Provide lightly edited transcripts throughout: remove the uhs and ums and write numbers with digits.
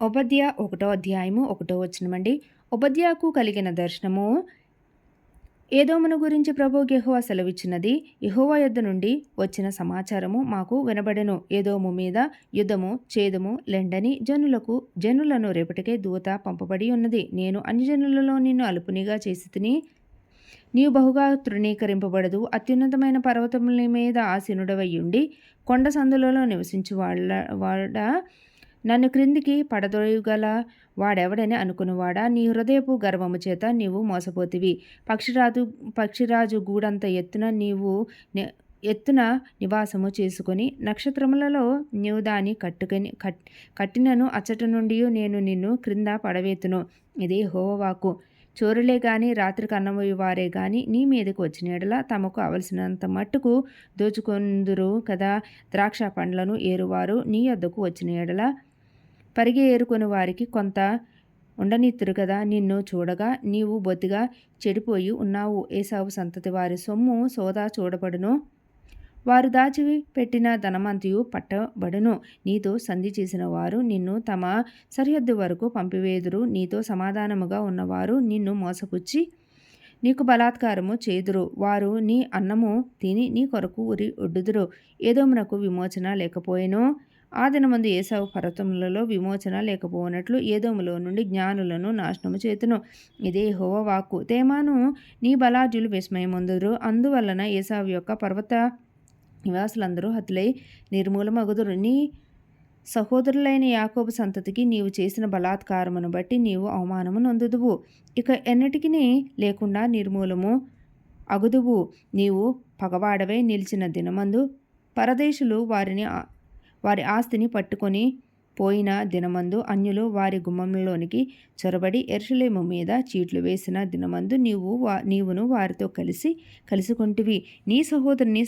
ఓబద్య 1వ అధ్యాయము 1వ వచనమండి. ఓబద్యాకు కలిగిన దర్శనము. ఏదోమును గురించి ప్రభువు యెహోవా సెలవిచ్చినది. యెహోవా యొద్ద నుండి వచ్చిన సమాచారము మాకు వినబడెను. ఏదోము మీద యుద్ధము చేదుము లెండని జనులను రేపటికే దూత పంపబడి ఉన్నది. నేను అన్యజనులలో నిన్ను అల్పునిగా చేసి తిని నీవు బహుగా తృణీకరింపబడదు. అత్యున్నతమైన పర్వతముల మీద ఆసీనుడవయ్యుండి కొండ సందులలో నివసించు వాడా నన్ను క్రిందికి పడదొయ్యగల వాడెవడని అనుకునివాడా, నీ హృదయపు గర్వము చేత నీవు మోసపోతివి. పక్షిరాజు గూడంత ఎత్తున నివాసము చేసుకొని నక్షత్రములలో నీవు దాన్ని కట్టినను అచ్చట నుండి నేను నిన్ను క్రింద పడవేతును. ఇదే యెహోవా వాక్కు. చోరులే గాని రాత్రి కన్నమోయి వారే గాని నీ మీదకు వచ్చిన ఎడల తమకు అవలసినంత మట్టుకు దోచుకొందురు కదా. ద్రాక్ష పండ్లను ఏరువారు నీ యొద్దకు వచ్చిన ఎడల పరిగె ఏరుకొని వారికి కొంత ఉండనిత్తురు కదా. నిన్ను చూడగా నీవు బొత్తిగా చెడిపోయి ఉన్నావు. ఏసావు సంతతి వారి సొమ్ము సోదా చూడబడును. వారు దాచి పెట్టిన ధనమంతయు పట్టబడును. నీతో సంధి చేసిన వారు నిన్ను తమ సరిహద్దు వరకు పంపివేదురు. నీతో సమాధానముగా ఉన్నవారు నిన్ను మోసపుచ్చి నీకు బలాత్కారము చేదురు. వారు నీ అన్నము తిని నీ కొరకు ఉరి ఒడ్డుదురు. ఏదోమునకు విమోచన లేకపోయెను. ఆ దినమందు ఏసావు పర్వతములలో విమోచన లేకపోనట్లు ఏదోములో నుండి జ్ఞానులను నాశనము చేతును. ఇదే యెహోవా వాక్కు. తేమాను నీ బలాఢ్యులు విస్మయమొందుదురు. అందువలన ఏసావు యొక్క పర్వత నివాసులందరూ హతులై నిర్మూలమగుదురు. నీ సహోదరులైన యాకోబు సంతతికి నీవు చేసిన బలాత్కారమును బట్టి నీవు అవమానము నొందుదువు. ఇక ఎన్నటికి లేకుండా నిర్మూలము అగుదువు. నీవు పగవాడవై నిలిచిన దినమందు పరదేశులు వారి ఆస్తిని పట్టుకొని పోయిన దినమందు అన్యులు వారి గుమ్మంలోనికి చొరబడి యెరూషలేము మీద చీట్లు వేసిన దినమందు నీవును వారితో కలుసుకొంటివి. నీ సహోదరుని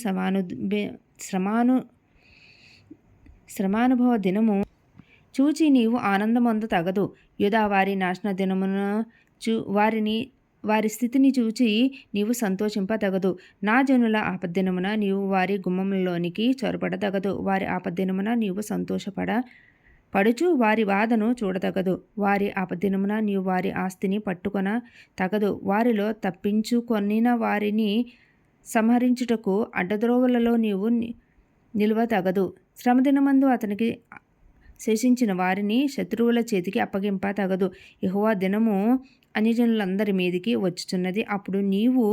శ్రమానుభవ దినము చూచి నీవు ఆనందమందు తగదు. యూదా వారి నాశన దినమున వారి స్థితిని చూచి నీవు సంతోషింపతగదు. నా జనుల ఆపద్దినమున నీవు వారి గుమ్మములలోనికి చొరబడతగదు. వారి ఆపద్దినమున నీవు పడుచు వారి బాధను చూడతగదు. వారి ఆపద్దినమున నీవు వారి ఆస్తిని పట్టుకొన తగదు. వారిలో తప్పించుకొనిన వారిని సంహరించుటకు అడ్డద్రోవలలో నీవు నిలువతగదు. శ్రమదినమందు అతనికి శేషించిన వారిని శత్రువుల చేతికి అప్పగింప తగదు. యెహోవా దినము అన్యజనులందరి మీదికి వచ్చుచున్నది. అప్పుడు నీవు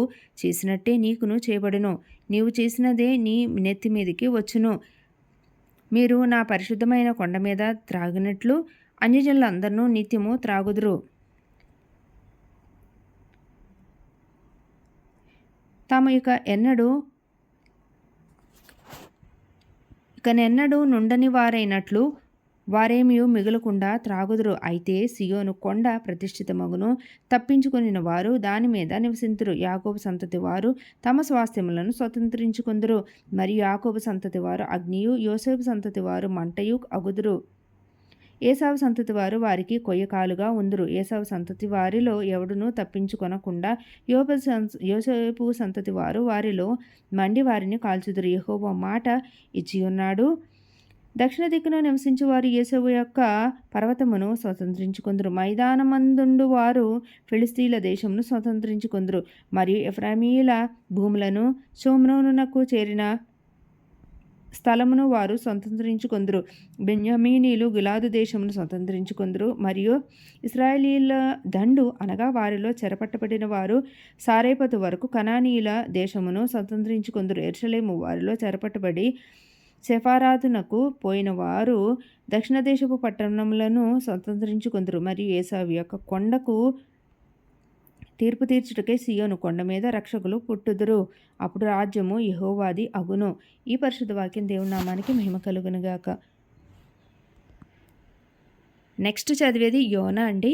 చేసినట్టే నీకును చేయబడును. నీవు చేసినదే నీ నెత్తి మీదికి వచ్చును. మీరు నా పరిశుద్ధమైన కొండ మీద త్రాగినట్లు అన్యజనులందరూ నిత్యము త్రాగుదురు. తాము ఇకనెన్నడూ నుండని వారైనట్లు వారేమియూ మిగులకుండా త్రాగుదురు. అయితే సియోను కొండ ప్రతిష్ఠితమగును. తప్పించుకొనిన వారు దాని మీద నివసింతురు. యాకోబు సంతతి వారు తమ స్వాస్థ్యములను స్వతంత్రించుకొందురు. మరియు యాకోబు సంతతి వారు అగ్నియు యోసేపు సంతతి వారు మంటయు అగుదురు. ఏసావు సంతతి వారు వారికి కొయ్యకాలుగా ఉందురు. ఏసావు సంతతి వారిలో ఎవడునూ తప్పించుకొనకుండా యోసేపు సంతతి వారు వారిలో మండి వారిని కాల్చుదురు. యెహోవా మాట ఇచ్చియున్నాడు. దక్షిణ దిక్కున నివసించు వారు యేసేవు యొక్క పర్వతమును స్వతంత్రించుకొందురు. మైదానమందుండు వారు ఫిలిస్తీన్ల దేశమును స్వతంత్రించుకొందురు. మరియు ఎఫ్రాయిమీయుల భూములను షోమ్రోనునకు చేరిన స్థలమును వారు స్వతంత్రించుకొందురు. బెన్యామీనీలు గిలాదు దేశమును స్వతంత్రించుకొందురు. మరియు ఇశ్రాయేలీయుల దండు అనగా వారిలో చెరపట్టబడిన వారు సారేపతు వరకు కనానీయుల దేశమును స్వతంత్రించుకొందురు. యెరూషలేము వారిలో చెరపట్టబడి సెఫారాతునకు పోయిన వారు దక్షిణ దేశపు పట్టణములను స్వతంత్రించుకొందురు. మరియు ఏసావు యొక్క కొండకు తీర్పు తీర్చుటకే సియోను కొండ మీద రక్షకులు పుట్టుదురు. అప్పుడు రాజ్యము యెహోవాది అగును. ఈ పరిశుద్ధ వాక్యం దేవుని నామానికి మహిమ కలుగునుగాక. నెక్స్ట్ చదివేది యోనా అండి.